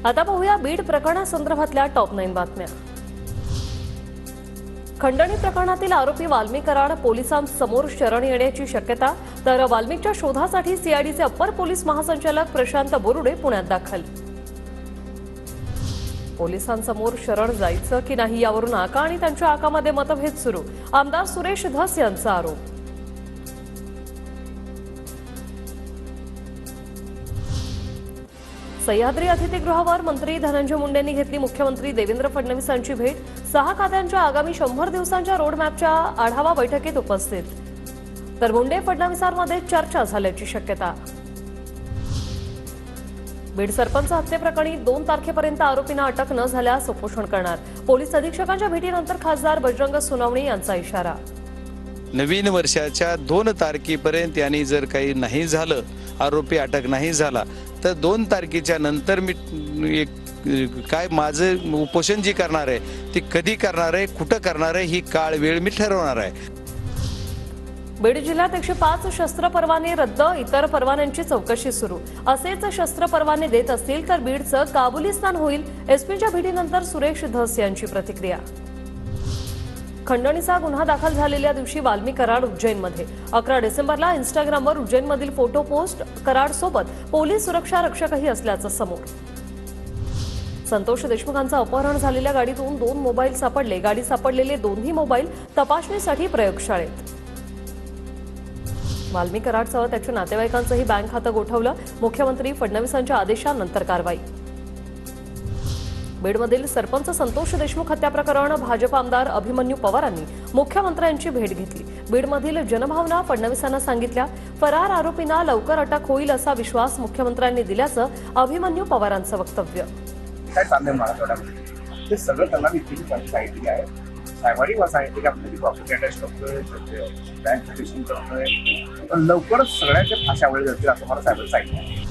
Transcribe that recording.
आता पाहूया बीड प्रकरणासंदर्भातल्या टॉप 9 बातम्या। खंडणी प्रकरणातील आरोपी वाल्मिक कराड पोलिसांसमोर शरण येण्याची शक्यता, तर वाल्मिकच्या शोधासाठी सीआयडीचे अप्पर पोलीस महासंचालक प्रशांत बोरुडे पुण्यात दाखल। पोलिसांसमोर शरण जायचं की नाही यावरून आका आणि त्यांच्या आकामध्ये मतभेद सुरू। आमदार सुरेश धस यांचा आरोप। सह्याद्री अतिथीगृहावर मंत्री धनंजय मुंडेंनी घेतली मुख्यमंत्री देवेंद्र फडणवीसांची भेट। 6 खात्यांच्या आगामी 100 दिवसांच्या रोडमॅपच्या आढावा बैठकीत उपस्थित, तर मुंडे फडणवीसांमध्ये चर्चा झाल्याची शक्यता। बीड सरपंच हत्येप्रकरणी 2 तारखेपर्यंत आरोपींना अटक न झाल्यास उपोषण करणार। पोलीस अधीक्षकांच्या भेटीनंतर खासदार बजरंग सोनवणे यांचा इशारा। नवीन वर्षाच्या 2 तारखेपर्यंत यांनी जर काही नाही झालं, आरोपी अटक नाही झाला, तर 2 तारखेच्या नंतर मी काय माझं उपोषण जी करणार आहे ती कधी करणार आहे, कुठं करणार आहे, ही काळ वेळ मी ठरवणार आहे। बीड जिल्ह्यात 105 शस्त्र परवाने रद्द, इतर परवान्यांची चौकशी सुरू। असेच शस्त्र परवाने देत असतील तर बीडचं काबुलिस्तान होईल। एसपीच्या भेटीनंतर सुरेश धस यांची प्रतिक्रिया। खंडणीचा गुन्हा दाखल झालेल्या दिवशी वाल्मिक कराड उज्जैनमध्ये। 11 डिसेंबरला इंस्टाग्रामवर उज्जैनमधील फोटो पोस्ट, कराडसोबत पोलीस सुरक्षा रक्षकही असल्याचं समोर। संतोष देशमुखांचं अपहरण झालेल्या गाडीतून 2 मोबाईल सापडले। गाडी सापडलेले दोन्ही मोबाईल तपासणीसाठी प्रयोगशाळेत। वाल्मिक कराडसह त्याच्या नातेवाईकांचंही बँक खातं गोठवलं। मुख्यमंत्री फडणवीसांच्या आदेशानंतर कारवाई। बीडमधील सरपंच संतोष देशमुख हत्या प्रकरण, भाजप आमदार अभिमन्यू पवारांनी मुख्यमंत्र्यांची भेट घेतली। बीडमधील जनभावना फडणवीसांना सांगितल्या। फरार आरोपींना लवकर अटक होईल असा विश्वास मुख्यमंत्र्यांनी दिल्याचं अभिमन्यू पवारांचं वक्तव्य। काय चाललंय मराठवाड्यामध्ये ते सगळं त्यांना विचारून सांगितलेली आहे। साहेबांनी मला सांगितलं की आपण प्रॉपर्टी अटॅच करतोय, बँक सर्व्हिसिंग करतोय, पण लवकरच सगळ्यांच्या फाश्या वेळ जातील असं मला साहेबांनी सांगितलं।